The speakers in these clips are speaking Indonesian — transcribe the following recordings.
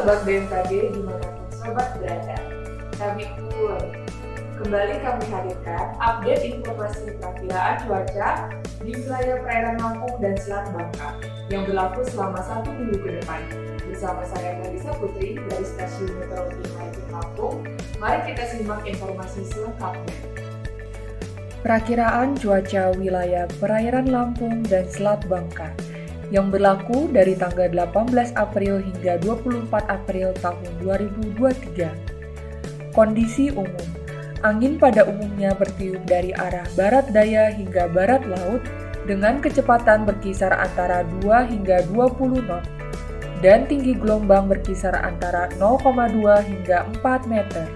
Sobat BMKG dimanapun Sobat berada. Kami kembali kami hadirkan update informasi perakiraan cuaca di wilayah perairan Lampung dan Selat Bangka yang berlaku selama 1 minggu ke depan. Bersama saya Melisa Putri dari Stasiun Meteorologi Maritim Lampung, mari kita simak informasi selengkapnya. Perakiraan cuaca wilayah perairan Lampung dan Selat Bangka yang berlaku dari tanggal 18 April hingga 24 April tahun 2023. Kondisi umum. Angin pada umumnya bertiup dari arah barat daya hingga barat laut dengan kecepatan berkisar antara 2 hingga 20 knot dan tinggi gelombang berkisar antara 0,2 hingga 4 meter.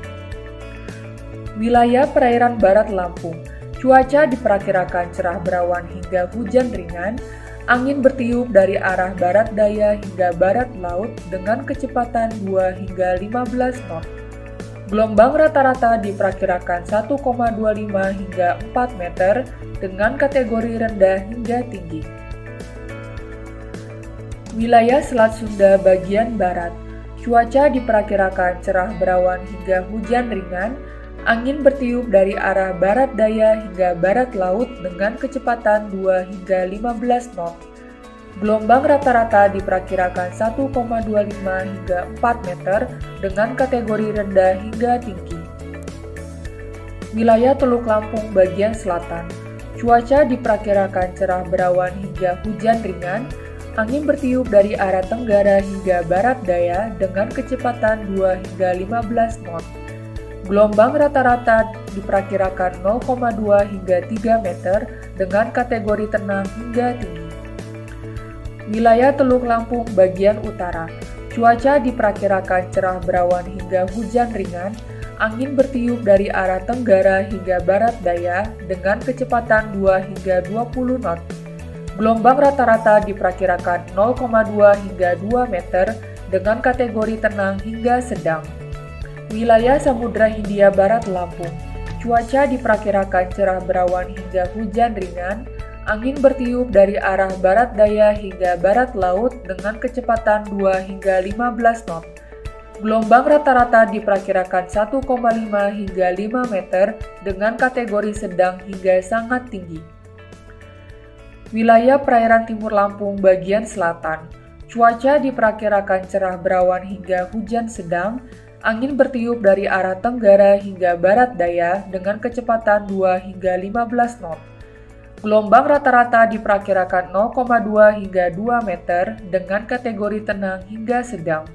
Wilayah perairan barat Lampung, cuaca diperkirakan cerah berawan hingga hujan ringan. Angin bertiup dari arah barat daya hingga barat laut dengan kecepatan 2 hingga 15 knot. Gelombang rata-rata diperkirakan 1,25 hingga 4 meter dengan kategori rendah hingga tinggi. Wilayah Selat Sunda bagian barat, cuaca diperkirakan cerah berawan hingga hujan ringan. Angin bertiup dari arah barat daya hingga barat laut dengan kecepatan 2 hingga 15 knot. Gelombang rata-rata diperkirakan 1,25 hingga 4 meter dengan kategori rendah hingga tinggi. Wilayah Teluk Lampung bagian selatan, cuaca diperkirakan cerah berawan hingga hujan ringan. Angin bertiup dari arah tenggara hingga barat daya dengan kecepatan 2 hingga 15 knot. Gelombang rata-rata diperkirakan 0,2 hingga 3 meter dengan kategori tenang hingga tinggi. Wilayah Teluk Lampung bagian utara, cuaca diperkirakan cerah berawan hingga hujan ringan. Angin bertiup dari arah tenggara hingga barat daya dengan kecepatan 2 hingga 20 knot. Gelombang rata-rata diperkirakan 0,2 hingga 2 meter dengan kategori tenang hingga sedang. Wilayah Samudra Hindia Barat Lampung, cuaca diperkirakan cerah berawan hingga hujan ringan. Angin bertiup dari arah barat daya hingga barat laut dengan kecepatan 2 hingga 15 knot. Gelombang rata-rata diperkirakan 1,5 hingga 5 meter dengan kategori sedang hingga sangat tinggi. Wilayah perairan timur Lampung bagian selatan, cuaca diperkirakan cerah berawan hingga hujan sedang. Angin bertiup dari arah tenggara hingga barat daya dengan kecepatan 2 hingga 15 knot. Gelombang rata-rata diperkirakan 0,2 hingga 2 meter dengan kategori tenang hingga sedang.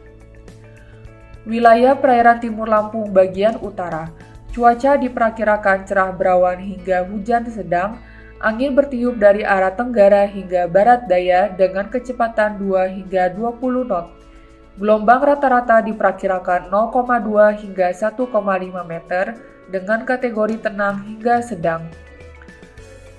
Wilayah perairan timur Lampung bagian utara, cuaca diperkirakan cerah berawan hingga hujan sedang. Angin bertiup dari arah tenggara hingga barat daya dengan kecepatan 2 hingga 20 knot. Gelombang rata-rata diperkirakan 0,2 hingga 1,5 meter dengan kategori tenang hingga sedang.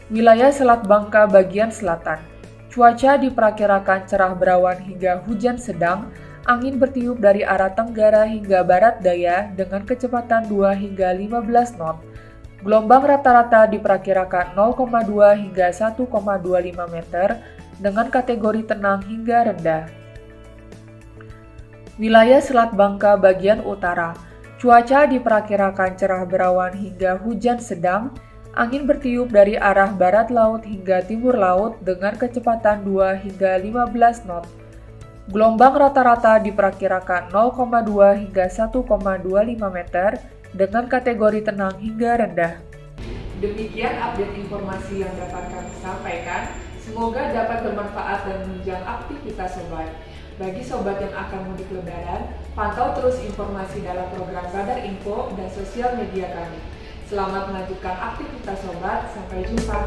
Wilayah Selat Bangka bagian selatan, cuaca diperkirakan cerah berawan hingga hujan sedang. Angin bertiup dari arah tenggara hingga barat daya dengan kecepatan 2 hingga 15 knot. Gelombang rata-rata diperkirakan 0,2 hingga 1,25 meter dengan kategori tenang hingga rendah. Wilayah Selat Bangka bagian utara, cuaca diperkirakan cerah berawan hingga hujan sedang. Angin bertiup dari arah barat laut hingga timur laut dengan kecepatan 2 hingga 15 knot. Gelombang rata-rata diperkirakan 0,2 hingga 1,25 meter dengan kategori tenang hingga rendah. Demikian update informasi yang dapat kami sampaikan. Semoga dapat bermanfaat dan menunjang aktivitas sobat. Bagi sobat yang akan mudik lebaran, pantau terus informasi dalam program Radar Info dan sosial media kami. Selamat melanjutkan aktivitas sobat, sampai jumpa.